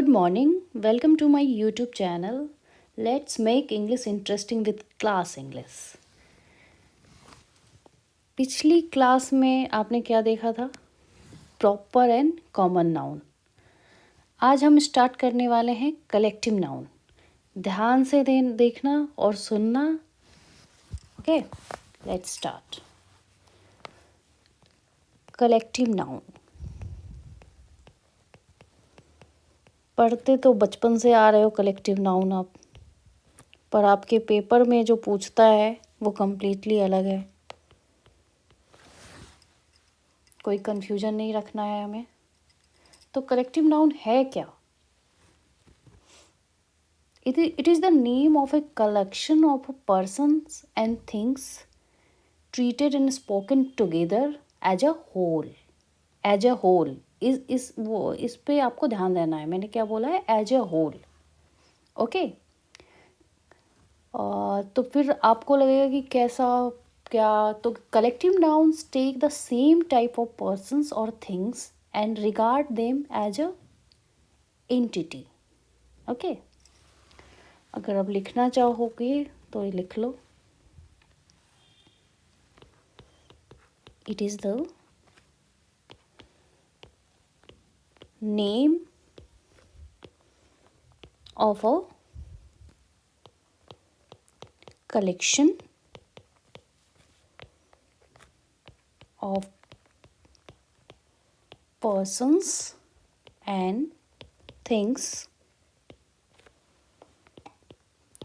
Good morning. Welcome to my YouTube channel. Let's make English interesting with Class English. पिछली class में आपने क्या देखा था? Proper and common noun. आज हम स्टार्ट करने वाले हैं कलेक्टिव नाउन. ध्यान से देखना और सुनना. Okay, let's start. Collective noun. पढ़ते तो बचपन से आ रहे हो कलेक्टिव नाउन आप, पर आपके पेपर में जो पूछता है वो कम्प्लीटली अलग है. कोई कन्फ्यूजन नहीं रखना है हमें. तो कलेक्टिव नाउन है क्या? It is the name of a collection of persons and things treated and spoken together as a whole. As a whole. इस पे आपको ध्यान देना है. मैंने क्या बोला है? As a whole. ओके. तो फिर आपको लगेगा कि कैसा क्या. तो collective nouns take the same type of persons और things and regard them as a entity. Okay. अगर आप लिखना चाहोगे तो लिख लो. It is the name of a collection of persons and things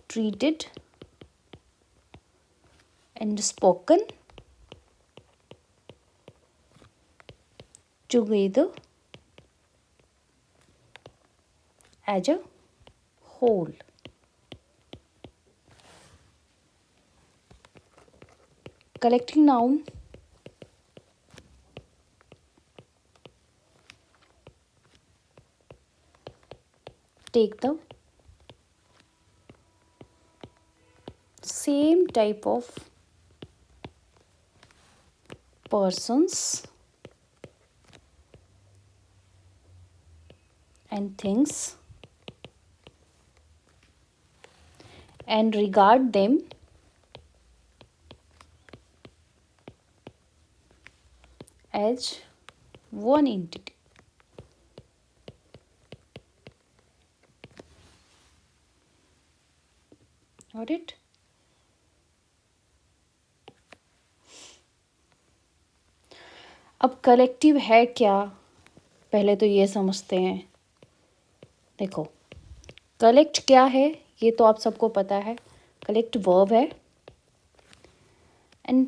treated and spoken together as a whole. Collective noun take the same type of persons and things and regard them as one entity. Got it? अब collective है क्या, पहले तो ये समझते हैं. देखो, collect क्या है ये तो आप सबको पता है. कलेक्ट वर्ब है. एंड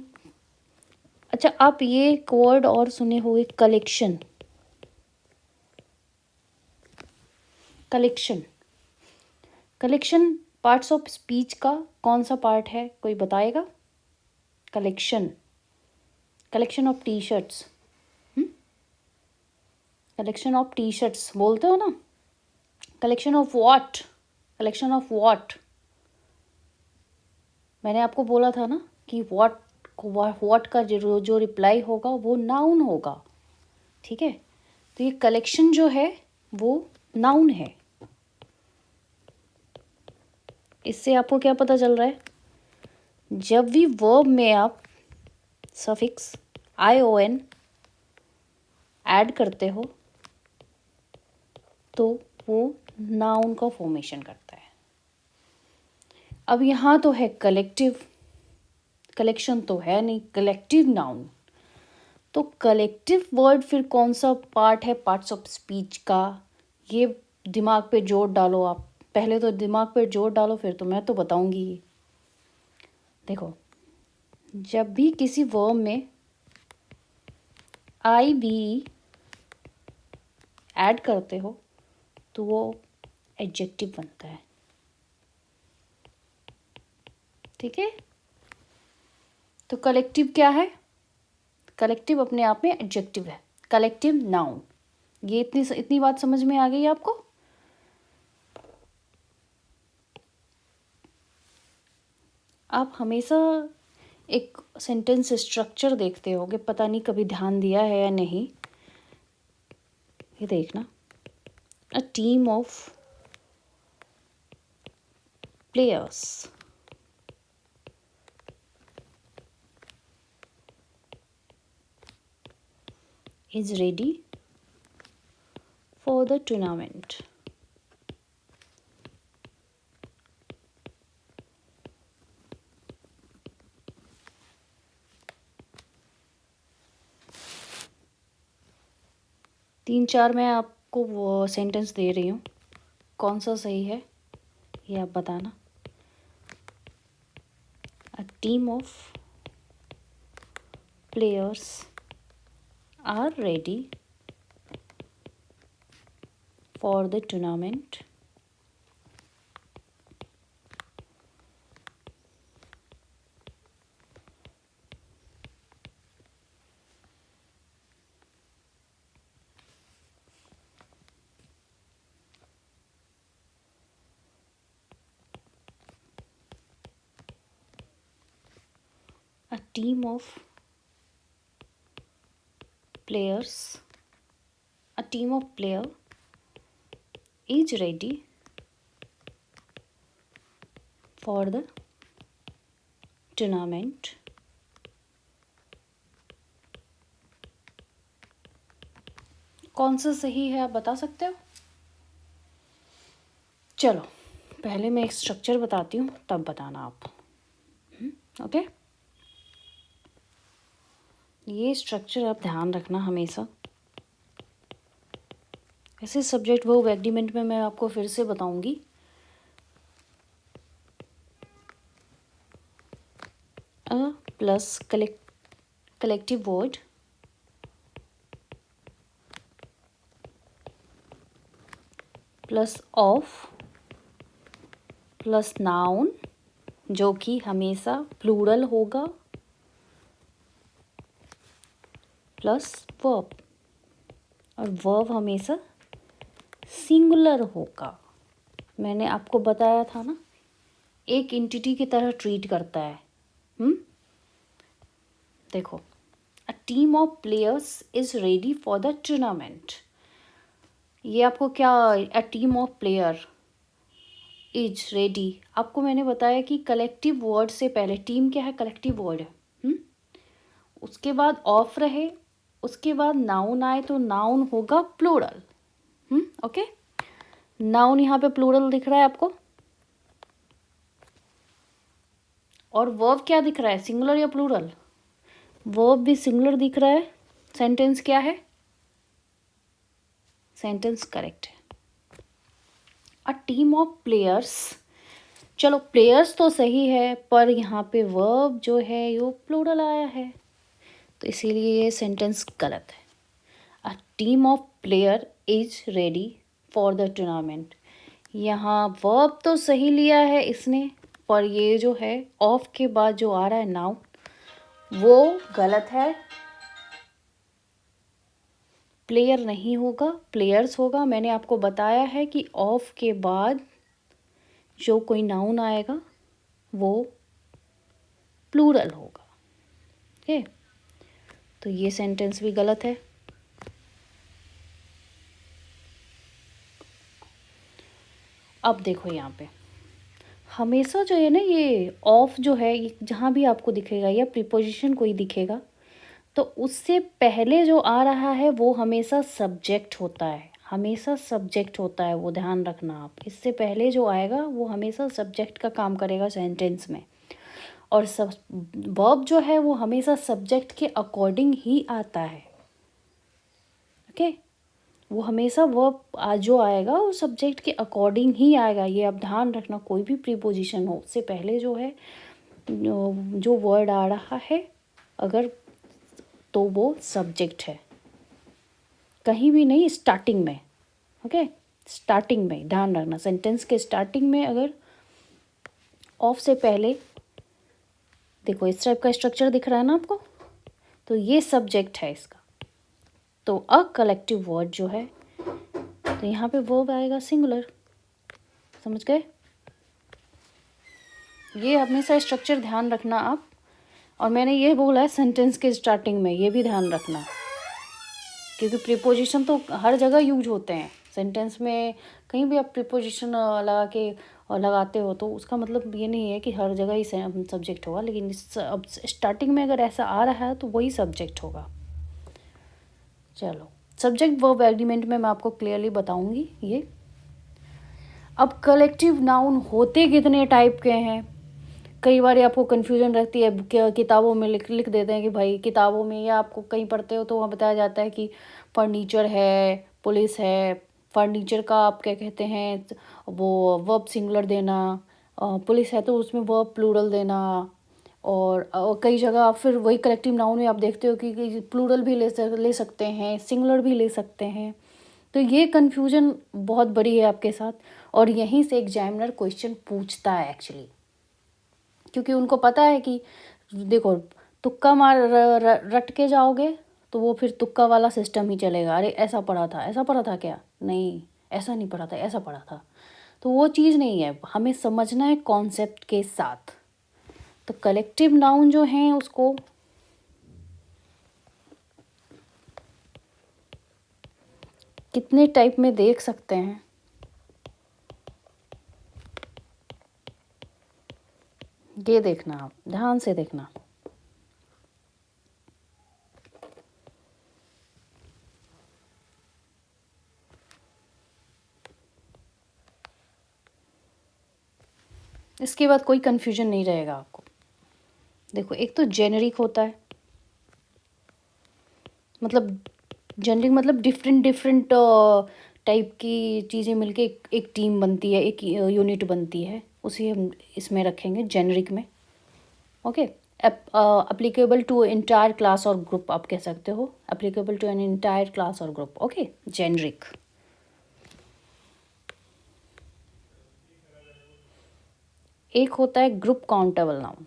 अच्छा, आप ये एक वर्ड और सुने होंगे, collection. Collection collection parts of speech का कौन सा पार्ट है, कोई बताएगा? Collection. Collection of T shirts. Collection of T shirts बोलते हो ना. Collection of what. Collection of what. मैंने आपको बोला था ना कि व्हाट का जो रिप्लाई होगा वो नाउन होगा. ठीक है. तो ये कलेक्शन जो है वो नाउन है. इससे आपको क्या पता चल रहा है? जब भी वर्ब में आप सफिक्स ION ऐड करते हो तो वो नाउन का फॉर्मेशन करता है. अब यहाँ तो है कलेक्टिव, कलेक्शन तो है नहीं, कलेक्टिव नाउन. तो कलेक्टिव वर्ड फिर कौन सा पार्ट है पार्ट्स ऑफ स्पीच का, ये दिमाग पे जोर डालो आप. पहले तो दिमाग पे जोर डालो, फिर तो मैं तो बताऊंगी. देखो, जब भी किसी वर्ब में IVE ऐड करते हो तो वो एडजेक्टिव बनता है. ठीक है. तो कलेक्टिव क्या है? कलेक्टिव अपने आप में एडजेक्टिव है. Collective noun. ये इतनी बात समझ में आ गई आपको? आप हमेशा एक सेंटेंस स्ट्रक्चर देखते होगे, पता नहीं कभी ध्यान दिया है या नहीं. ये देखना, A team of players is ready for the tournament. तीन चार मैं आपको वो सेंटेंस दे रही हूँ, कौन सा सही है ये आप बताना. A team of players are ready for the tournament. A team of players, a team of player is ready for the tournament. कौन सा सही है आप बता सकते हो? चलो पहले मैं एक स्ट्रक्चर बताती हूँ तब बताना आप. ओके, ये स्ट्रक्चर आप ध्यान रखना हमेशा. ऐसे सब्जेक्ट वर्ब एग्रीमेंट में मैं आपको फिर से बताऊंगी. A plus collective word plus of plus noun जो कि हमेशा प्लूरल होगा प्लस वर्ब, और वर्ब हमेशा सिंगुलर होगा. मैंने आपको बताया था ना, एक एंटिटी की तरह ट्रीट करता है. देखो, a team of players is ready for the tournament. ये आपको क्या, a team of player is ready, आपको मैंने बताया कि कलेक्टिव वर्ड से पहले टीम क्या है, कलेक्टिव वर्ड है. उसके बाद ऑफ रहे, उसके बाद नाउन आए तो नाउन होगा प्लूरल. ओके, नाउन यहाँ पे प्लूरल दिख रहा है आपको, और वर्ब क्या दिख रहा है, सिंगुलर या प्लूरल? वर्ब भी सिंगुलर दिख रहा है. सेंटेंस क्या है, सेंटेंस करेक्ट है. अ टीम ऑफ प्लेयर्स, चलो प्लेयर्स तो सही है पर यहाँ पे वर्ब जो है वो प्लूरल आया है तो इसीलिए ये सेंटेंस गलत है. A team of player is ready for the tournament. यहाँ वर्ब तो सही लिया है इसने, पर ये जो है ऑफ के बाद जो आ रहा है नाउन वो गलत है. प्लेयर नहीं होगा, प्लेयर्स होगा. मैंने आपको बताया है कि ऑफ के बाद जो कोई नाउन आएगा वो प्लूरल होगा. ओके, तो ये सेंटेंस भी गलत है. अब देखो यहाँ पे हमेशा जो है ना, ये ऑफ जो है जहाँ भी आपको दिखेगा या प्रीपोजिशन कोई दिखेगा तो उससे पहले जो आ रहा है वो हमेशा सब्जेक्ट होता है, हमेशा सब्जेक्ट होता है. वो ध्यान रखना आप, इससे पहले जो आएगा वो हमेशा सब्जेक्ट का काम करेगा सेंटेंस में. और सब वर्ब जो है वो हमेशा सब्जेक्ट के अकॉर्डिंग ही आता है. ओके, वो हमेशा वर्ब जो आएगा वो सब्जेक्ट के अकॉर्डिंग ही आएगा. ये आप ध्यान रखना, कोई भी प्रीपोजिशन हो उससे पहले जो है जो वर्ड आ रहा है अगर, तो वो सब्जेक्ट है, कहीं भी नहीं, स्टार्टिंग में. ओके, स्टार्टिंग में ध्यान रखना, सेंटेंस के स्टार्टिंग में अगर ऑफ से पहले, देखो इस टाइप का स्ट्रक्चर दिख रहा है ना आपको, तो ये सब्जेक्ट है इसका. तो अ कलेक्टिव वर्ड जो है तो यहाँ पे वर्ब आएगा सिंगुलर. समझ गए? ये हमेशा स्ट्रक्चर ध्यान रखना आप. और मैंने ये बोला है सेंटेंस के स्टार्टिंग में, ये भी ध्यान रखना क्योंकि प्रीपोजिशन तो हर जगह यूज होते हैं. सेंटेंस में कहीं भी आप प्रीपोजिशन लगा के लगाते हो तो उसका मतलब ये नहीं है कि हर जगह ही सब्जेक्ट होगा, लेकिन अब स्टार्टिंग में अगर ऐसा आ रहा है तो वही सब्जेक्ट होगा। चलो, सब्जेक्ट वर्ब एग्रीमेंट में मैं आपको क्लियरली बताऊंगी ये। अब कलेक्टिव नाउन होते कितने टाइप के हैं, कई बार आपको कन्फ्यूजन रहती है, किताबों में लिख देते हैं कि भाई किताबों में, या आपको कहीं पढ़ते हो तो वहाँ बताया जाता है कि फर्नीचर है, पुलिस है। फर्नीचर का आप क्या कहते हैं, वो वर्ब सिंगुलर देना, पुलिस है तो उसमें वर्ब प्लूरल देना। और कई जगह आप फिर वही कलेक्टिव नाउन में आप देखते हो कि प्लूरल भी ले सकते हैं, सिंगुलर भी ले सकते हैं। तो ये कन्फ्यूजन बहुत बड़ी है आपके साथ, और यहीं से एग्जामिनर क्वेश्चन पूछता है एक्चुअली, क्योंकि उनको पता है कि देखो तुक्का मार रट के जाओगे तो वो फिर तुक्का वाला सिस्टम ही चलेगा। अरे ऐसा पढ़ा था, ऐसा पढ़ा था क्या, नहीं ऐसा नहीं पढ़ा था, ऐसा पढ़ा था। तो वो चीज़ नहीं है, हमें समझना है कॉन्सेप्ट के साथ। तो कलेक्टिव नाउन जो हैं उसको कितने टाइप में देख सकते हैं, ये देखना, आप ध्यान से देखना। इसके बाद कोई कन्फ्यूजन नहीं रहेगा आपको। देखो, एक तो जेनेरिक होता है, मतलब जेनरिक मतलब डिफरेंट डिफरेंट टाइप की चीज़ें मिलके एक टीम बनती है, एक यूनिट बनती है, उसी हम इसमें रखेंगे जेनरिक में। Okay, applicable to entire class और ग्रुप आप कह सकते हो, applicable to an entire class और ग्रुप। Okay, generic. एक होता है ग्रुप काउंटेबल नाउन।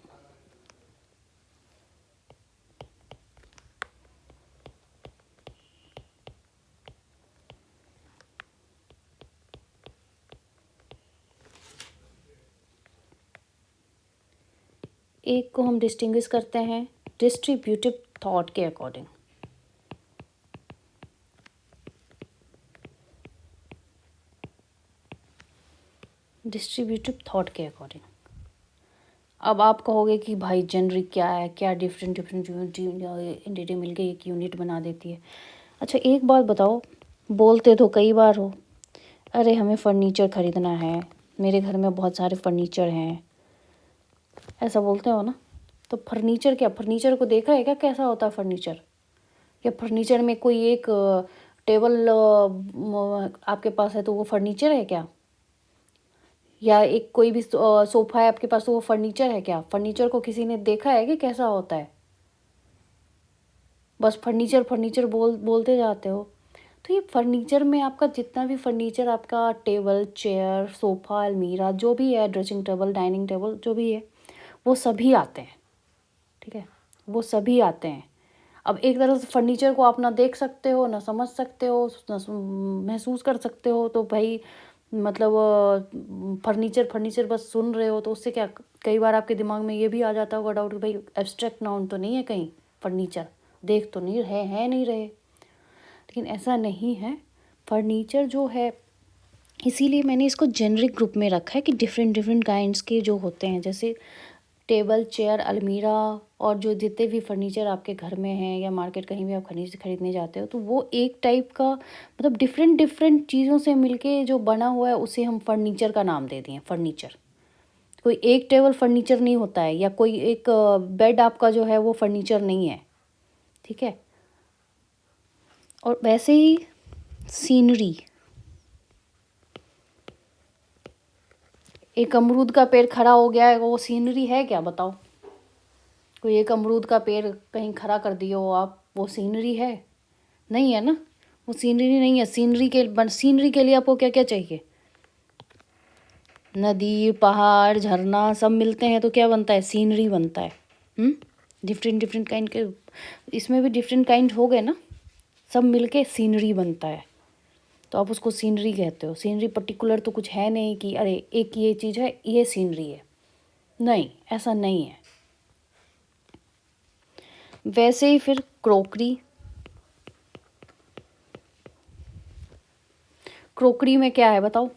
एक को हम डिस्टिंग्विश करते हैं डिस्ट्रीब्यूटिव थॉट के अकॉर्डिंग। डिस्ट्रीब्यूटिव थॉट के अकॉर्डिंग। अब आप कहोगे कि भाई जेनरिक क्या है, क्या डिफरेंट डिफरेंट एंटिटी मिलके एक यूनिट बना देती है। अच्छा एक बात बताओ, बोलते तो कई बार हो, अरे हमें फर्नीचर ख़रीदना है, मेरे घर में बहुत सारे फर्नीचर हैं, ऐसा बोलते हो ना। तो फर्नीचर क्या, फर्नीचर को देखा है क्या कैसा होता है फर्नीचर? या फर्नीचर में कोई एक टेबल आपके पास है तो वो फर्नीचर है क्या? या एक कोई भी सोफ़ा है आपके पास तो वो फर्नीचर है क्या? फर्नीचर को किसी ने देखा है कि कैसा होता है? बस फर्नीचर फर्नीचर बोलते जाते हो। तो ये फर्नीचर में आपका जितना भी फर्नीचर, आपका टेबल चेयर सोफ़ा अलमीरा जो भी है, ड्रेसिंग टेबल डाइनिंग टेबल जो भी है, वो सभी आते हैं। ठीक है, वो सभी आते हैं। अब एक तरह से फर्नीचर को आप ना देख सकते हो, ना समझ सकते हो, ना महसूस कर सकते हो, तो भाई मतलब फर्नीचर फर्नीचर बस सुन रहे हो तो उससे क्या, कई बार आपके दिमाग में ये भी आ जाता होगा डाउट कि भाई एब्स्ट्रैक्ट नाउन तो नहीं है कहीं, फर्नीचर देख तो नहीं है नहीं रहे। लेकिन ऐसा नहीं है, फर्नीचर जो है, इसीलिए मैंने इसको जेनरिक ग्रुप में रखा है कि डिफरेंट डिफरेंट काइंड्स के जो होते हैं, जैसे टेबल चेयर अलमीरा, और जो जितने भी फर्नीचर आपके घर में हैं या मार्केट कहीं भी आप खरीदने जाते हो, तो वो एक टाइप का मतलब डिफरेंट डिफरेंट चीज़ों से मिलके जो बना हुआ है उसे हम फर्नीचर का नाम दे दिए फर्नीचर। कोई एक टेबल फर्नीचर नहीं होता है, या कोई एक बेड आपका जो है वो फर्नीचर नहीं है। ठीक है, और वैसे ही सीनरी, एक अमरूद का पेड़ खड़ा हो गया है, वो सीनरी है क्या बताओ? कोई एक अमरूद का पेड़ कहीं खड़ा कर दिए हो आप, वो सीनरी है? नहीं है ना, वो सीनरी नहीं है। सीनरी के लिए आपको क्या क्या चाहिए? नदी पहाड़ झरना सब मिलते हैं तो क्या बनता है, सीनरी बनता है। डिफरेंट डिफरेंट काइंड के, इसमें भी डिफरेंट काइंड हो गए ना, सब मिलके सीनरी बनता है, तो आप उसको सीनरी कहते हो। सीनरी पर्टिकुलर तो कुछ है नहीं कि अरे एक ये चीज़ है ये सीनरी है, नहीं ऐसा नहीं है। वैसे ही फिर क्रोकरी में क्या है बताओ?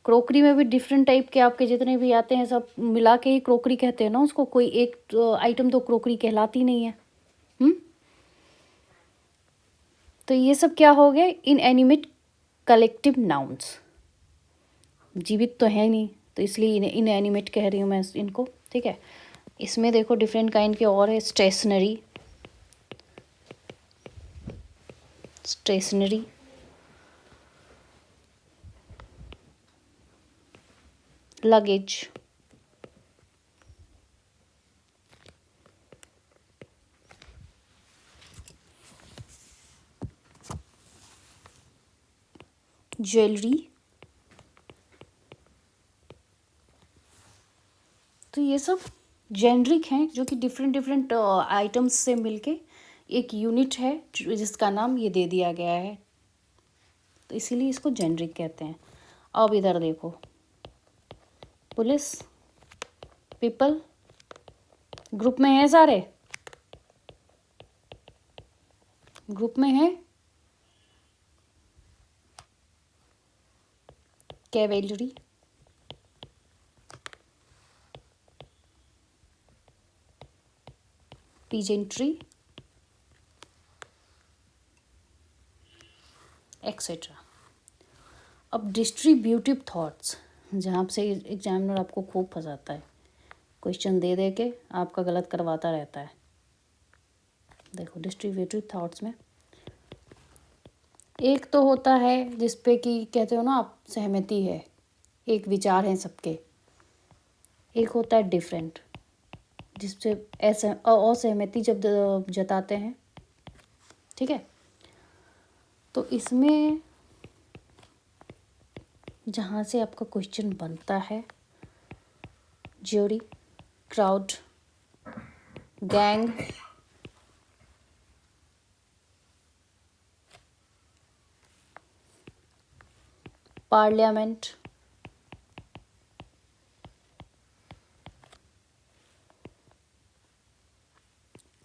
क्रोकरी में भी डिफरेंट टाइप के आपके जितने भी आते हैं सब मिला के ही क्रोकरी कहते हैं ना उसको, कोई एक आइटम तो क्रोकरी कहलाती नहीं है। तो ये सब क्या हो गए? Inanimate collective nouns. जीवित तो है नहीं, तो इसलिए इनएनिमेट कह रही हूँ मैं इनको, ठीक है। इसमें देखो डिफरेंट काइंड के और है। Stationery, stationery, luggage, jewellery. तो ये सब जेनरिक हैं जो कि डिफरेंट डिफरेंट आइटम्स से मिलके एक यूनिट है जिसका नाम ये दे दिया गया है, तो इसीलिए इसको जेनरिक कहते हैं। अब इधर देखो, पुलिस, पीपल, ग्रुप में है सारे, ग्रुप में है। Cavalry, peasantry, etcetera. अब डिस्ट्रीब्यूटिव थॉट्स, जहाँ से एग्जामिनर आपको खूब फंसाता है, क्वेश्चन दे दे के आपका गलत करवाता रहता है। देखो डिस्ट्रीब्यूटिव थॉट्स में एक तो होता है जिसपे कि कहते हो ना आप, सहमति है, एक विचार है सबके। एक होता है डिफरेंट, जिससे असहमति जब जताते हैं, ठीक है। तो इसमें जहाँ से आपका क्वेश्चन बनता है, jury, crowd, gang, parliament,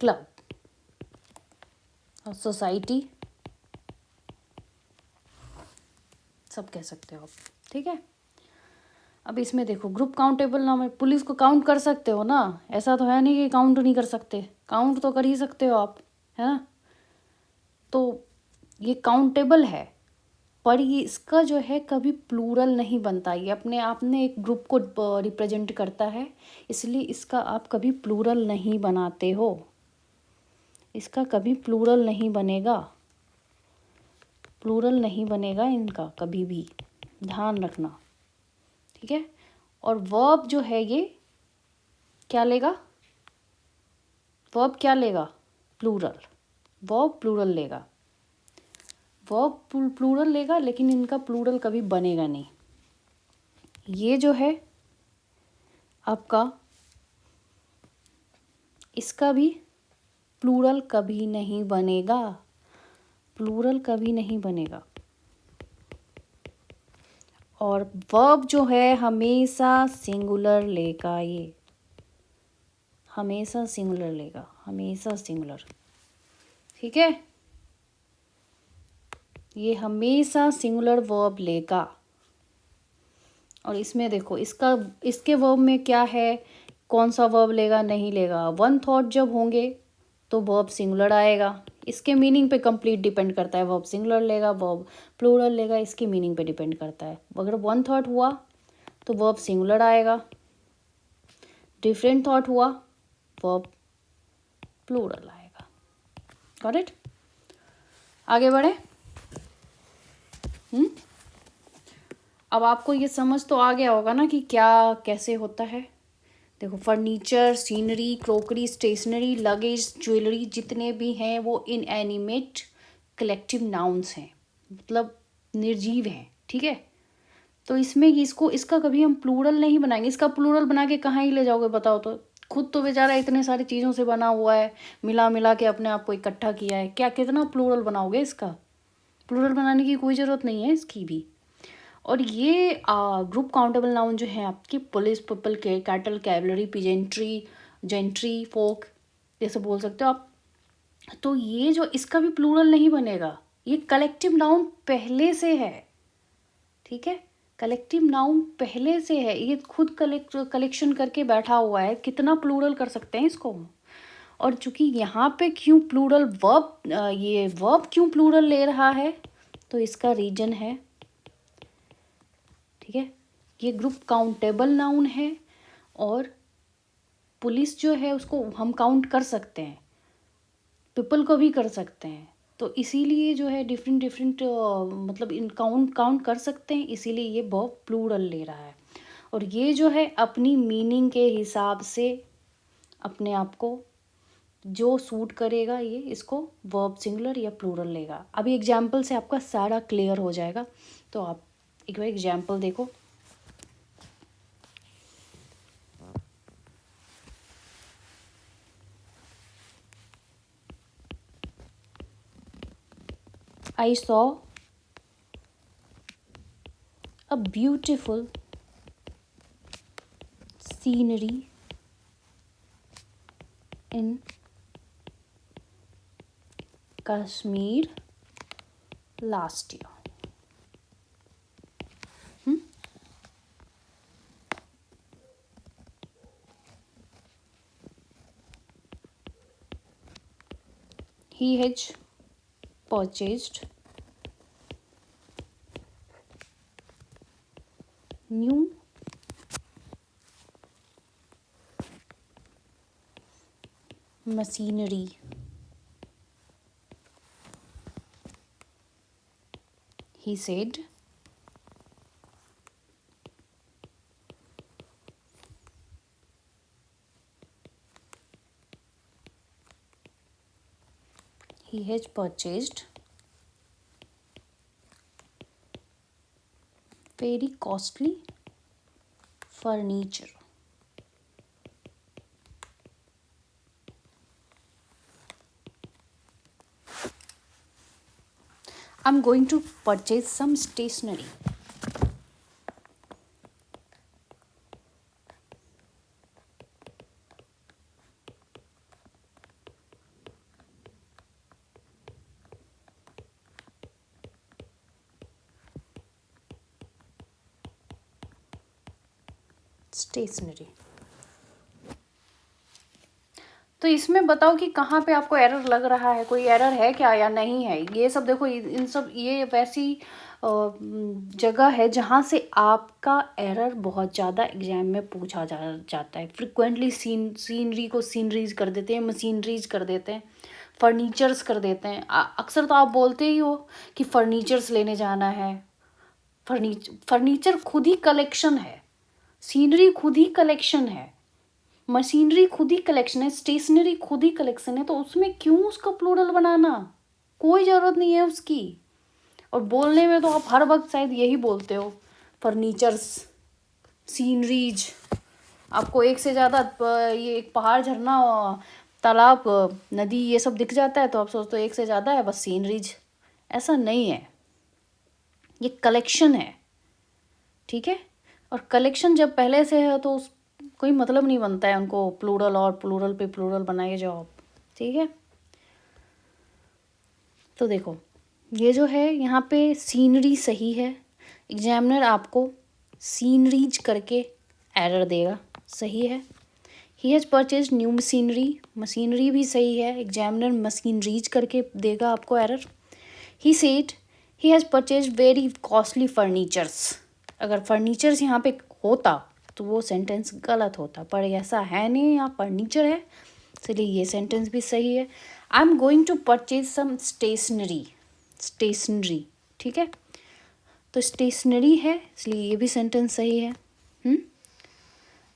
club और सोसाइटी, सब कह सकते हो आप, ठीक है। अब इसमें देखो ग्रुप काउंटेबल नाम है। पुलिस को काउंट कर सकते हो ना, ऐसा तो है नहीं कि काउंट नहीं कर सकते, काउंट तो कर ही सकते हो आप, है ना। तो ये काउंटेबल है, पर ये इसका जो है कभी प्लूरल नहीं बनता। ये अपने आप में एक ग्रुप को रिप्रेजेंट करता है, इसलिए इसका आप कभी प्लूरल नहीं बनाते हो। इसका कभी प्लूरल नहीं बनेगा, प्लूरल नहीं बनेगा इनका कभी भी, ध्यान रखना, ठीक है। और वर्ब जो है ये क्या लेगा? वर्ब क्या लेगा? प्लूरल। वर्ब प्लूरल लेगा, वर्ब प्लूरल लेगा, लेकिन इनका प्लूरल कभी बनेगा नहीं। ये जो है आपका, इसका भी प्लूरल कभी नहीं बनेगा, प्लूरल कभी नहीं बनेगा। और वर्ब जो है हमेशा सिंगुलर लेगा, ये हमेशा सिंगुलर लेगा, हमेशा सिंगुलर, ठीक है। ये हमेशा सिंगुलर वर्ब लेगा। और इसमें देखो इसका, इसके वर्ब में क्या है, कौन सा वर्ब लेगा नहीं लेगा। वन थॉट जब होंगे तो वर्ब सिंगुलर आएगा, इसके मीनिंग पे कंप्लीट डिपेंड करता है। वर्ब सिंगुलर लेगा, वर्ब प्लूरल लेगा, इसके मीनिंग पे डिपेंड करता है। अगर वन थॉट हुआ तो वर्ब सिंगुलर आएगा, डिफरेंट थॉट हुआ वर्ब प्लूरल आएगा। Got it? आगे बढ़े। अब आपको ये समझ तो आ गया होगा ना कि क्या कैसे होता है। देखो furniture, scenery, crockery, stationery, luggage, jewellery जितने भी हैं वो इनएनिमेट कलेक्टिव नाउन्स हैं, मतलब निर्जीव हैं, ठीक है। तो इसमें इसको, इसका कभी हम प्लूरल नहीं बनाएंगे। इसका प्लूरल बना के कहाँ ही ले जाओगे बताओ तो। खुद तो बेचारा इतने सारी चीज़ों से बना हुआ है, मिला मिला के अपने आप को इकट्ठा किया है, क्या कितना प्लूरल बनाओगे इसका? प्लूरल बनाने की कोई ज़रूरत नहीं है इसकी भी। और ये ग्रुप काउंटेबल नाउन जो है आपकी, police, people, cattle, cavalry, peasantry, gentry, folk, जैसे बोल सकते हो आप। तो ये जो इसका भी प्लूरल नहीं बनेगा, ये कलेक्टिव नाउन पहले से है, ठीक है, कलेक्टिव नाउन पहले से है, ये खुद कलेक्शन करके बैठा हुआ है, कितना प्लूरल कर सकते हैं इसको। और चूंकि यहाँ पे क्यों प्लूरल वर्ब, ये वर्ब क्यों प्लूरल ले रहा है, तो इसका रीजन है, ठीक है, ये ग्रुप काउंटेबल नाउन है और पुलिस जो है उसको हम काउंट कर सकते हैं, पीपल को भी कर सकते हैं, तो इसीलिए जो है डिफरेंट मतलब इन काउंट कर सकते हैं, इसीलिए ये वर्ब प्लूरल ले रहा है। और ये जो है अपनी मीनिंग के हिसाब से अपने आप को जो सूट करेगा ये इसको वर्ब सिंगुलर या प्लूरल लेगा। अभी एग्जाम्पल से आपका सारा क्लियर हो जाएगा, तो आप एक बार एग्जाम्पल देखो। I saw a beautiful scenery in Kashmir last year. He has purchased new machinery he said he has purchased very costly furniture. I'm going to purchase some stationery. Stationery. तो इसमें बताओ कि कहाँ पे आपको एरर लग रहा है, कोई एरर है क्या या नहीं है। ये सब देखो, इन सब ये वैसी जगह है जहाँ से आपका एरर बहुत ज़्यादा एग्जाम में पूछा जाता है। फ्रिक्वेंटली सीनरी को सीनरीज कर देते हैं, मशीनरीज कर देते हैं, फर्नीचर्स कर देते हैं। अक्सर तो आप बोलते ही हो कि फर्नीचर्स लेने जाना है। फर्नीचर खुद ही कलेक्शन है, सीनरी खुद ही कलेक्शन है, मशीनरी खुद ही कलेक्शन है, स्टेशनरी खुद ही कलेक्शन है, तो उसमें क्यों उसका प्लूरल बनाना, कोई ज़रूरत नहीं है उसकी। और बोलने में तो आप हर वक्त शायद यही बोलते हो, फर्नीचर्स, सीनरीज। आपको एक से ज़्यादा ये एक पहाड़, झरना, तालाब, नदी ये सब दिख जाता है तो आप सोचते हो एक से ज़्यादा है, बस सीनरीज। ऐसा नहीं है, ये कलेक्शन है, ठीक है। और कलेक्शन जब पहले से है तो कोई मतलब नहीं बनता है उनको प्लूरल और प्लूरल पे प्लूरल बनाए जाओ, ठीक है। तो देखो ये जो है यहाँ पे सीनरी सही है, एग्जामिनर आपको सीनरीज करके एरर देगा, सही है। He has purchase new machinery, machinery भी सही है, एग्जामिनर मशीनरीज करके देगा आपको error. He said he has purchase very costly furnitures. अगर फर्नीचर्स यहाँ पे होता तो वो सेंटेंस गलत होता, पर ऐसा है नहीं, यहाँ फर्नीचर है, इसलिए ये सेंटेंस भी सही है। I am going to purchase some stationery, stationery, ठीक है, तो स्टेशनरी है इसलिए ये भी सेंटेंस सही है।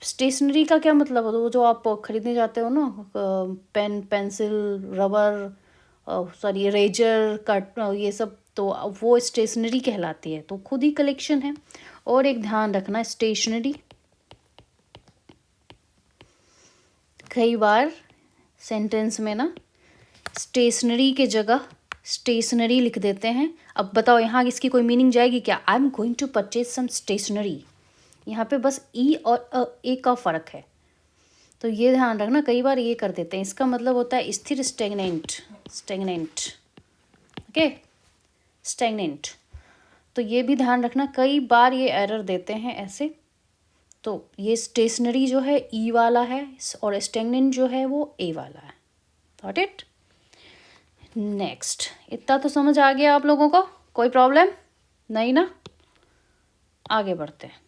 स्टेशनरी का क्या मतलब है, तो वो जो आप खरीदने जाते हो ना, pen, pencil, rubber, sorry eraser, कट, ये सब, तो वो स्टेशनरी कहलाती है, तो खुद ही कलेक्शन है। और एक ध्यान रखना, स्टेशनरी कई बार सेंटेंस में ना स्टेशनरी के जगह स्टेशनरी लिख देते हैं। अब बताओ यहाँ इसकी कोई मीनिंग जाएगी क्या। I am going to purchase some stationery, यहाँ पे बस ई और ए का फ़र्क है, तो ये ध्यान रखना, कई बार ये कर देते हैं। इसका मतलब होता है स्थिर, स्टेगनेंट, स्टेगनेंट, ओके। स्टैग्नेंट। तो ये भी ध्यान रखना, कई बार ये एरर देते हैं ऐसे। तो ये स्टेशनरी जो है ई वाला है और स्टैग्नेंट जो है वो ए वाला है। Got it? नेक्स्ट, इतना तो समझ आ गया आप लोगों को? कोई प्रॉब्लम नहीं ना? आगे बढ़ते हैं।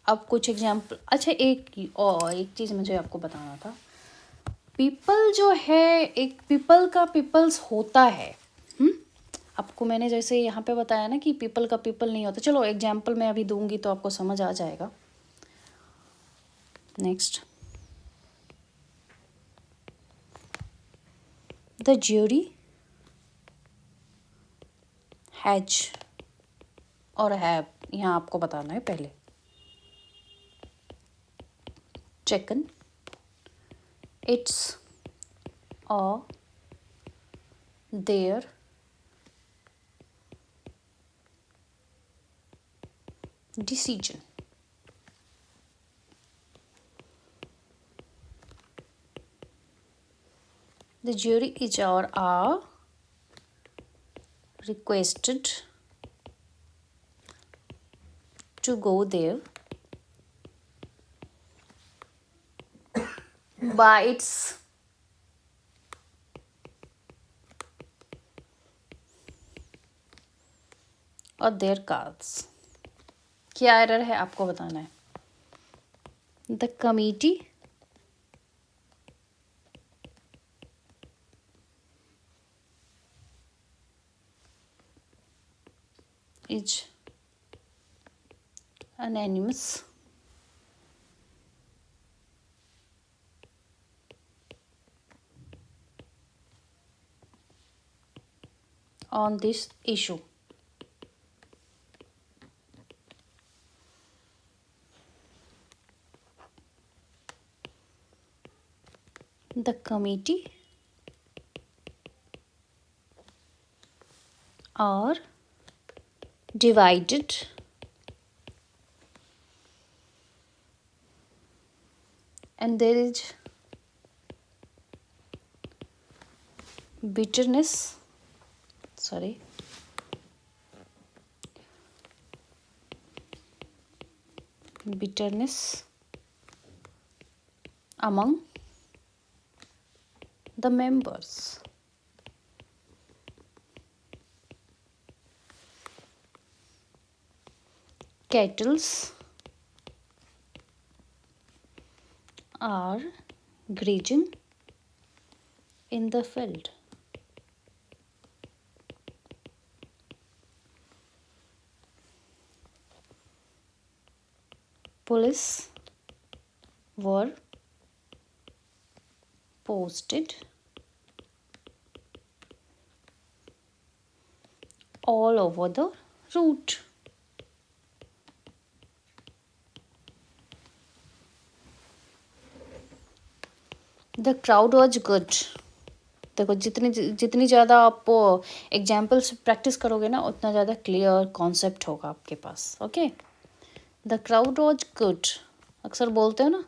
अब कुछ एग्जाम्पल। अच्छा, एक चीज़ मुझे आपको बताना था। पीपल जो है, एक पीपल का पीपल्स होता है। आपको मैंने जैसे यहाँ पे बताया ना कि पीपल का पीपल नहीं होता। चलो एग्जाम्पल मैं अभी दूंगी तो आपको समझ आ जाएगा। नेक्स्ट, द ज्यूरी हैज और हैव, यहाँ आपको बताना है पहले। चेकन इट्स और there decision. The jury is or are requested to go there by its or their cards. क्या एरर है आपको बताना है। The committee is unanimous on this issue. The committee are divided and there is bitterness among the members. Kettles are grazing in the field. Police were posted all over the route. The crowd was good. देखो, जितनी ज़्यादा आप examples practice करोगे ना, उतना ज़्यादा clear concept होगा आपके पास। Okay, the crowd was good. अक्सर बोलते हो ना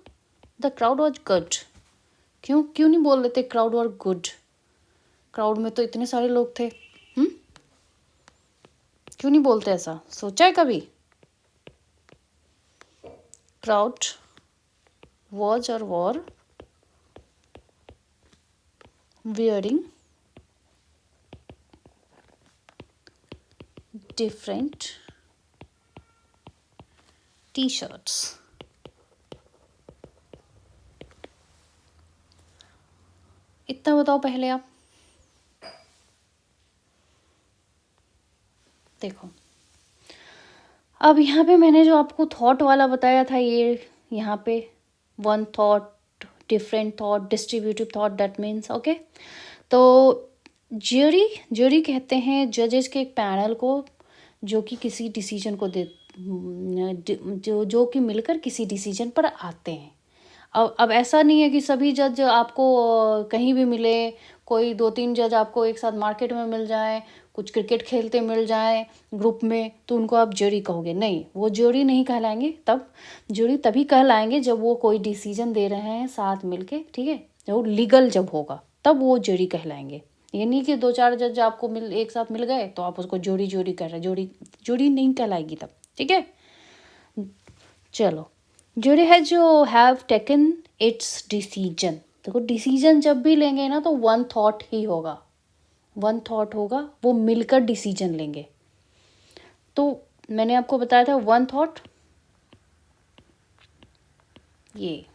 द क्राउड वॉज गुड, क्यों नहीं बोल लेते क्राउड वॉज गुड? क्राउड में तो इतने सारे लोग थे। क्यों नहीं बोलते ऐसा? सोचा है कभी? क्राउड वॉज और वॉर wearing different t-shirts. इतना बताओ पहले आप। देखो, अब यहाँ पे मैंने जो आपको थॉट वाला बताया था, ये यहाँ पे one thought, different thought, distributive thought, that means okay. तो ज्यूरी कहते हैं जजेस के एक पैनल को जो कि किसी डिसीजन को जो कि मिलकर किसी डिसीजन पर आते हैं। अब ऐसा नहीं है कि सभी जज आपको कहीं भी मिले, कोई 2-3 जज आपको एक साथ मार्केट में मिल जाए, कुछ क्रिकेट खेलते मिल जाए ग्रुप में तो उनको आप जूरी कहोगे? नहीं, वो जूरी नहीं कहलाएंगे। तब जूरी तभी कहलाएंगे जब वो कोई डिसीजन दे रहे हैं साथ मिलके, ठीक है, जब लीगल जब होगा तब वो जूरी कहलाएंगे। ये नहीं कि 2-4 जज आपको एक साथ मिल गए तो आप उसको जूरी जूरी कर रहे, जूरी नहीं कहलाएगी तब, ठीक है। चलो, जूरी है जो हैव टेकन इट्स डिसीजन। देखो, डिसीजन जब भी लेंगे ना तो वन थॉट ही होगा, वन थॉट होगा, वो मिलकर डिसीजन लेंगे। तो मैंने आपको बताया था वन थॉट, ये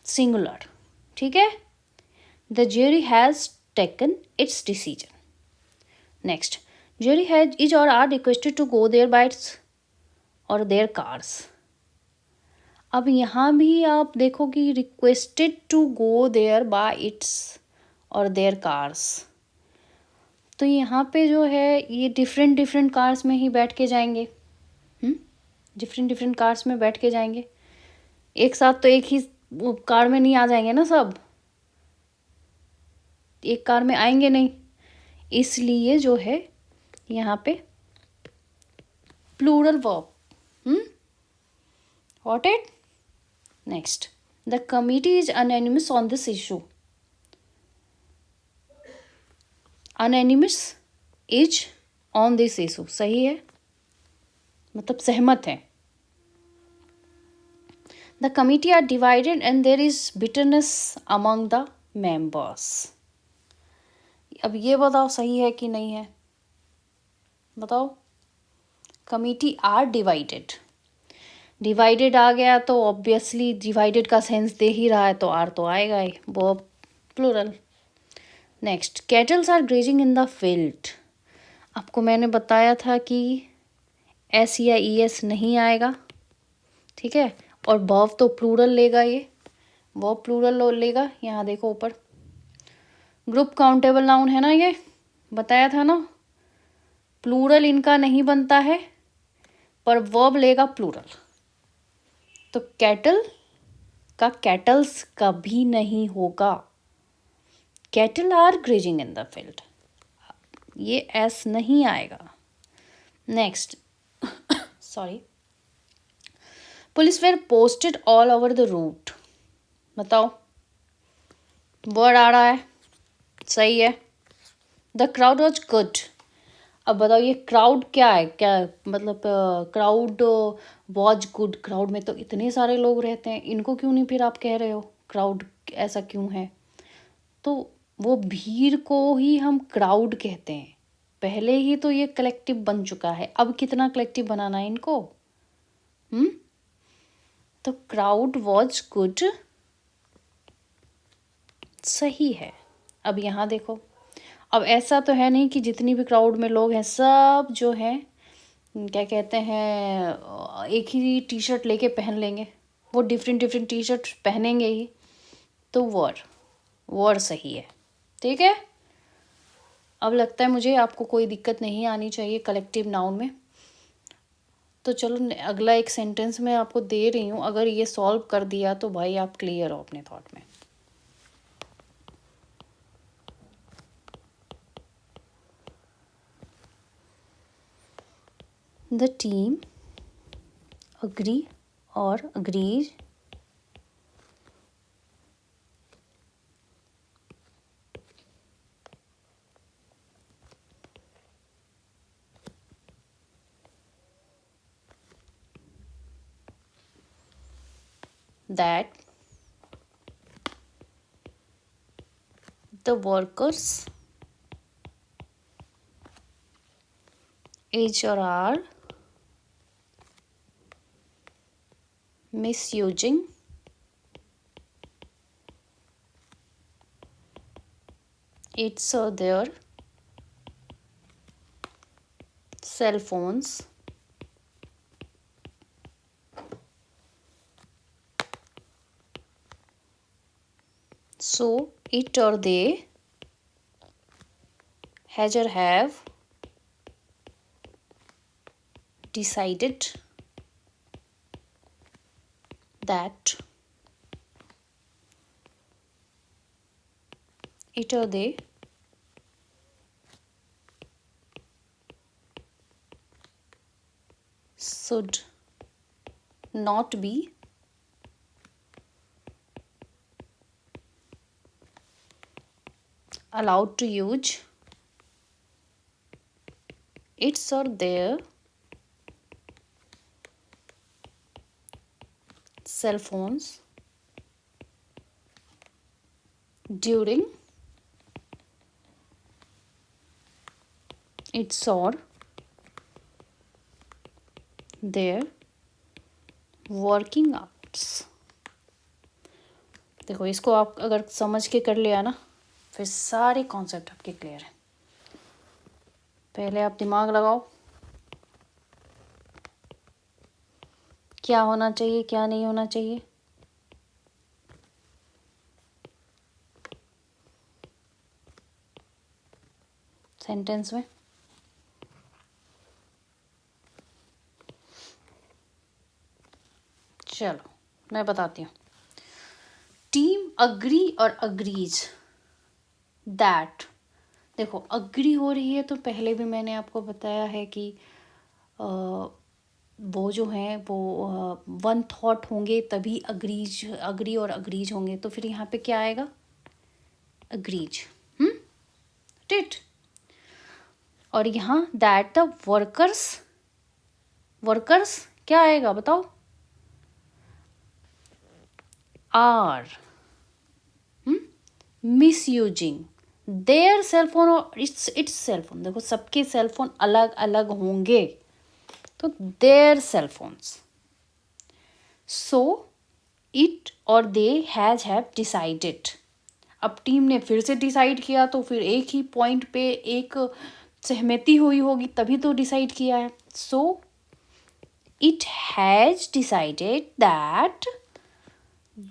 सिंगुलर, ठीक है। The jury has taken its decision. Next, jury has is और are requested to go there by its और देयर कार्स। अब यहाँ भी आप देखो कि requested to go there by its और देयर कार्स, तो यहाँ पे जो है ये डिफरेंट डिफरेंट कार्स में ही बैठ के जाएंगे, डिफरेंट डिफरेंट कार्स में बैठ के जाएंगे। एक साथ तो एक ही कार में नहीं आ जाएंगे ना, सब एक कार में आएंगे नहीं, इसलिए जो है यहाँ पे plural verb, what it. Next, the committee is unanimous on this issue. Unanimous is on this issue, सही है, मतलब सहमत है। The committee are divided and there is bitterness among the members. अब ये बताओ सही है कि नहीं है, बताओ। कमिटी आर डिवाइडेड, डिवाइडेड आ गया तो ऑब्वियसली डिवाइडेड का सेंस दे ही रहा है तो आर तो आएगा ही, वो plural. Next, kettles are grazing in the field. आपको मैंने बताया था कि एस या ई एस नहीं आएगा, ठीक है, और वर्ब तो प्लूरल लेगा, ये वर्ब प्लूरल लेगा। यहाँ देखो ऊपर ग्रुप काउंटेबल नाउन है ना, ये बताया था ना, प्लूरल इनका नहीं बनता है पर वर्ब लेगा प्लूरल। तो कैटल का कैटल्स कभी नहीं होगा, cattle are grazing in the field, ये एस नहीं आएगा। Next, sorry, police were posted all over the route. बताओ, वर्ड आ रहा है, सही है। The crowd was good. अब बताओ ये क्राउड क्या है, क्या मतलब, क्राउड वॉज गुड, क्राउड में तो इतने सारे लोग रहते हैं, इनको क्यों नहीं फिर आप कह रहे हो क्राउड, ऐसा क्यों है। तो वो भीड़ को ही हम क्राउड कहते हैं, पहले ही तो ये कलेक्टिव बन चुका है, अब कितना कलेक्टिव बनाना है इनको। तो क्राउड वॉज गुड सही है। अब यहाँ देखो, अब ऐसा तो है नहीं कि जितनी भी क्राउड में लोग हैं सब जो हैं क्या कहते हैं एक ही टी शर्ट लेके पहन लेंगे, वो डिफरेंट डिफरेंट टी शर्ट पहनेंगे ही, तो वर सही है, ठीक है। अब लगता है मुझे आपको कोई दिक्कत नहीं आनी चाहिए कलेक्टिव नाउन में। तो चलो अगला एक सेंटेंस मैं आपको दे रही हूँ, अगर ये सॉल्व कर दिया तो भाई आप क्लियर हो अपने थॉट में। The team agree or agrees that the workers is or are misusing its or their cell phones so it or they has or have decided that it or they should not be allowed to use its or their cell phones during its or their working hours. देखो इसको आप अगर समझ के कर लिया ना, फिर सारे कॉन्सेप्ट आपके क्लियर हैं। पहले आप दिमाग लगाओ, क्या होना चाहिए क्या नहीं होना चाहिए। सेंटेंस में चलो मैं बताती हूँ। टीम अग्री और अग्रीज दैट, देखो अग्री हो रही है तो पहले भी मैंने आपको बताया है कि वो जो हैं वो वन थॉट होंगे तभी अग्री और अग्रीज होंगे। तो फिर यहाँ पे क्या आएगा? अग्रीज। राइट। और यहाँ दैट द वर्कर्स क्या आएगा बताओ? आर मिसयूजिंग देयर सेलफोन और इट्स सेलफोन। देखो सबके सेलफोन अलग अलग होंगे, तो देयर सेलफोन्स। सो इट और दे हैव डिसाइडेड। अब टीम ने फिर से डिसाइड किया तो फिर एक ही पॉइंट पे एक सहमति हुई होगी तभी तो डिसाइड किया है। So it has decided that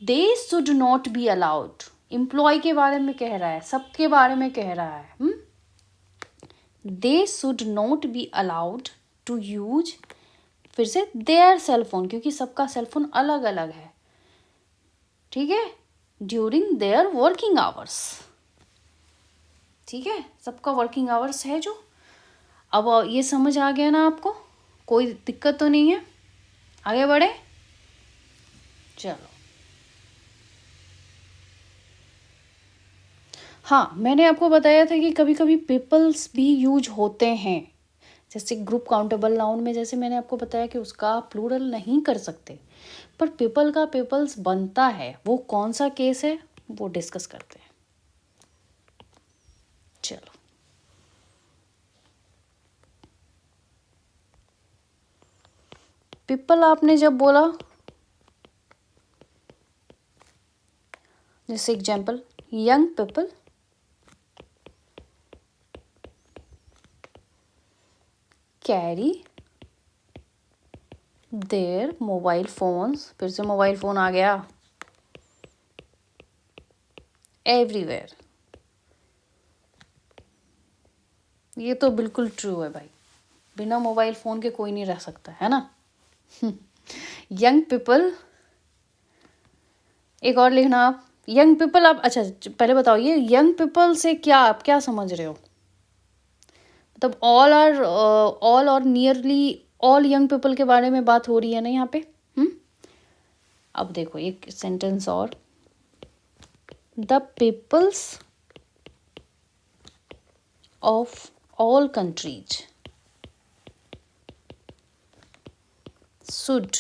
they should not be allowed. Employ के बारे में कह रहा है, सबके बारे में कह रहा है। They should not be allowed to use, फिर से देयर सेलफोन, क्योंकि सबका सेलफोन अलग अलग है, ठीक है, ड्यूरिंग देयर वर्किंग आवर्स। ठीक है, सबका वर्किंग आवर्स है जो। अब ये समझ आ गया ना आपको? कोई दिक्कत तो नहीं है? आगे बढ़े, चलो। हाँ, मैंने आपको बताया था कि कभी कभी पीपल्स भी यूज होते हैं, जैसे ग्रुप काउंटेबल नाउन में जैसे मैंने आपको बताया कि उसका प्लूरल नहीं कर सकते, पर पीपल का पीपल्स बनता है। वो कौन सा केस है वो डिस्कस करते हैं। चलो, पीपल आपने जब बोला, जैसे example young people carry their mobile phones, फिर से मोबाइल फोन आ गया, एवरीवेयर। ये तो बिल्कुल ट्रू है भाई, बिना मोबाइल फोन के कोई नहीं रह सकता है ना। यंग पीपल, एक और लिखना आप, यंग पीपल। आप अच्छा पहले बताओ ये यंग पीपल से क्या आप क्या समझ रहे हो? मतलब ऑल और नियरली ऑल यंग पीपल के बारे में बात हो रही है ना यहाँ पे। अब देखो एक सेंटेंस और, the peoples of all countries should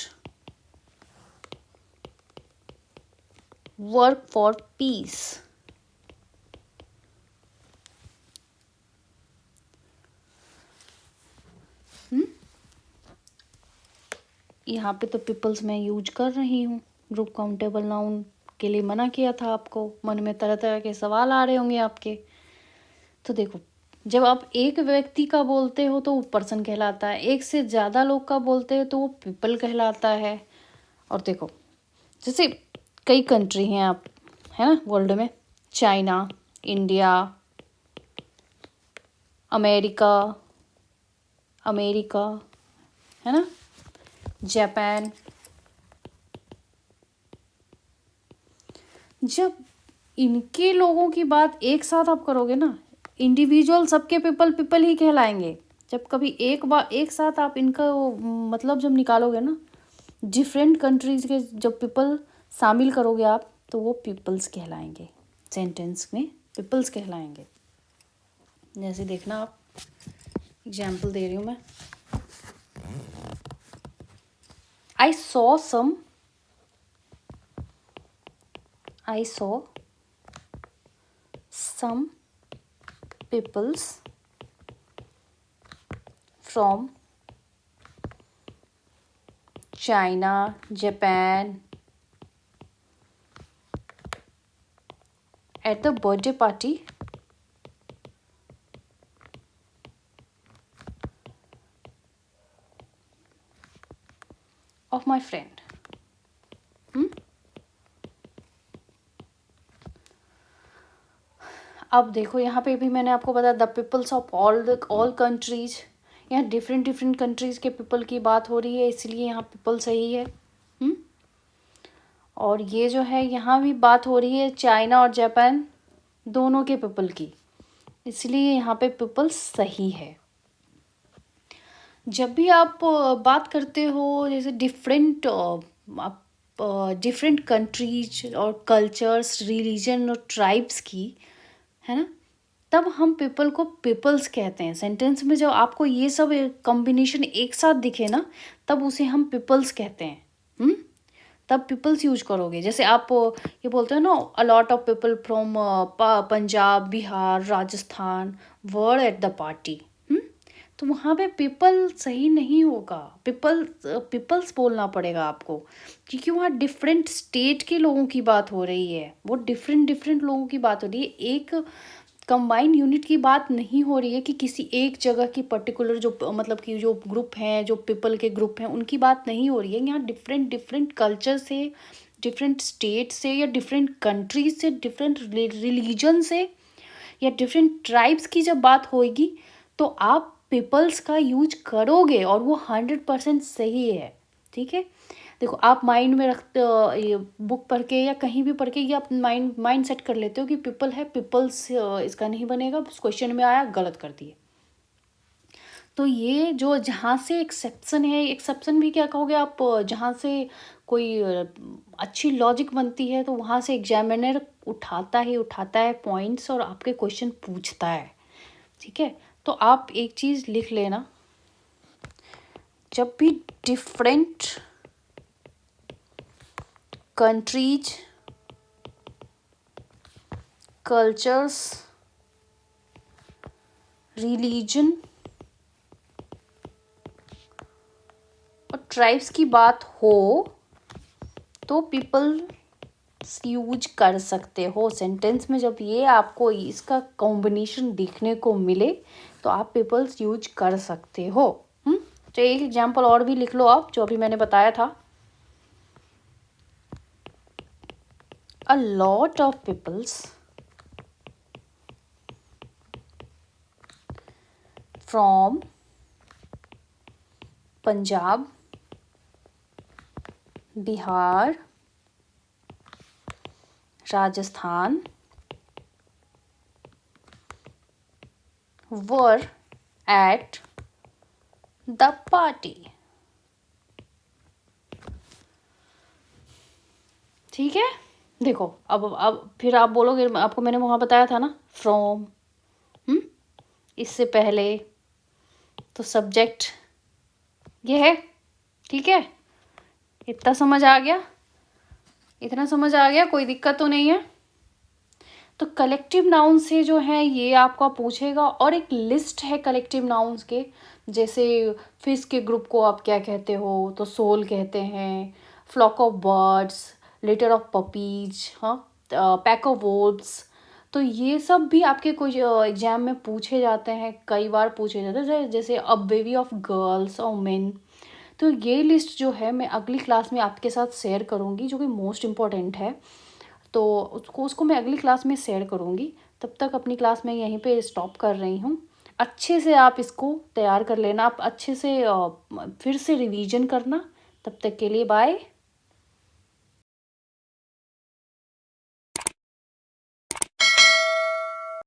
work for peace. यहाँ पे तो पीपल्स मैं यूज कर रही हूँ, ग्रुप काउंटेबल नाउन के लिए मना किया था आपको। मन में तरह तरह के सवाल आ रहे होंगे आपके। तो देखो, जब आप एक व्यक्ति का बोलते हो तो वो पर्सन कहलाता है, एक से ज़्यादा लोग का बोलते हैं तो वो पीपल कहलाता है। और देखो जैसे कई कंट्री हैं आप, है ना, वर्ल्ड में, चाइना, इंडिया, अमेरिका है ना, जापान। जब इनके लोगों की बात एक साथ आप करोगे ना, इंडिविजुअल सबके पीपल ही कहलाएंगे, जब कभी एक साथ आप इनका मतलब जब निकालोगे ना, डिफरेंट कंट्रीज के जब पीपल शामिल करोगे आप, तो वो पीपल्स कहलाएंगे, सेंटेंस में पीपल्स कहलाएंगे। जैसे देखना आप, एग्जाम्पल दे रही हूँ मैं। I saw some peoples from China, Japan at the birthday party of my friend. अब देखो यहाँ पे भी मैंने आपको बताया the peoples of all countries, यहाँ डिफरेंट कंट्रीज के पीपल की बात हो रही है, इसलिए यहाँ पीपल सही है। और ये जो है यहाँ भी बात हो रही है चाइना और जापान दोनों के पीपल की, इसलिए यहाँ पे पीपल सही है। जब भी आप बात करते हो जैसे डिफरेंट कंट्रीज और कल्चर्स, रिलीजन और ट्राइब्स की, है ना, तब हम पीपल को पीपल्स कहते हैं। सेंटेंस में जब आपको ये सब कॉम्बिनेशन एक साथ दिखे ना, तब उसे हम पीपल्स कहते हैं। तब पीपल्स यूज करोगे। जैसे आप ये बोलते हो ना, a lot of people from Punjab, Bihar, Rajasthan were at the party, तो वहाँ पे पीपल सही नहीं होगा, पीपल्स बोलना पड़ेगा आपको, क्योंकि वहाँ डिफरेंट स्टेट के लोगों की बात हो रही है, वो डिफरेंट लोगों की बात हो रही है, एक कंबाइंड यूनिट की बात नहीं हो रही है कि किसी एक जगह की पर्टिकुलर जो मतलब कि जो ग्रुप हैं, जो पीपल के ग्रुप हैं, उनकी बात नहीं हो रही है। यहाँ डिफरेंट कल्चर से, डिफरेंट स्टेट से, या डिफरेंट कंट्रीज से, डिफरेंट रिलीजन से, या डिफरेंट ट्राइब्स की जब बात होगी, तो आप पीपल्स का यूज करोगे, और वो 100% सही है। ठीक है, देखो आप माइंड में रखते ये बुक पढ़ के या कहीं भी पढ़ के, ये आप माइंड सेट कर लेते हो कि पीपल है, पीपल्स इसका नहीं बनेगा, क्वेश्चन में आया गलत कर दिए। तो ये जो जहाँ से एक्सेप्शन है, एक्सेप्शन भी क्या कहोगे आप, जहाँ से कोई अच्छी लॉजिक बनती है, तो वहाँ से एग्जामिनर उठाता है पॉइंट्स और आपके क्वेश्चन पूछता है। ठीक है, तो आप एक चीज़ लिख लेना, जब भी डिफरेंट कंट्रीज, कल्चर्स, रिलीजन और ट्राइब्स की बात हो, तो पीपल यूज कर सकते हो सेंटेंस में। जब ये आपको इसका कॉम्बिनेशन देखने को मिले, तो आप पीपल्स यूज कर सकते हो। तो एक एग्जांपल और भी लिख लो आप, जो अभी मैंने बताया था। A lot of peoples from Punjab, Bihar, Rajasthan were at the party. ठीक है, देखो अब फिर आप बोलोगे, आपको मैंने वहाँ बताया था ना फ्रॉम, इससे पहले, तो सब्जेक्ट ये है। ठीक है, इतना समझ आ गया, कोई दिक्कत तो नहीं है। तो कलेक्टिव नाउन से जो है ये आपका पूछेगा, और एक लिस्ट है कलेक्टिव नाउन्स के, जैसे फिश के ग्रुप को आप क्या कहते हो, तो सोल कहते हैं, flock of birds, litter of puppies, हाँ, पैक ऑफ वोल्व्स। तो ये सब भी आपके कुछ एग्जाम में पूछे जाते हैं, कई बार पूछे जाते हैं, जैसे अ बेबी ऑफ गर्ल्स और मेन। तो ये लिस्ट जो है मैं अगली क्लास में आपके साथ शेयर करूँगी, जो कि मोस्ट इम्पॉर्टेंट है, तो उसको मैं अगली क्लास में शेयर करूँगी। तब तक अपनी क्लास में यहीं पे स्टॉप कर रही हूँ। अच्छे से आप इसको तैयार कर लेना, आप अच्छे से फिर से रिवीजन करना। तब तक के लिए बाय।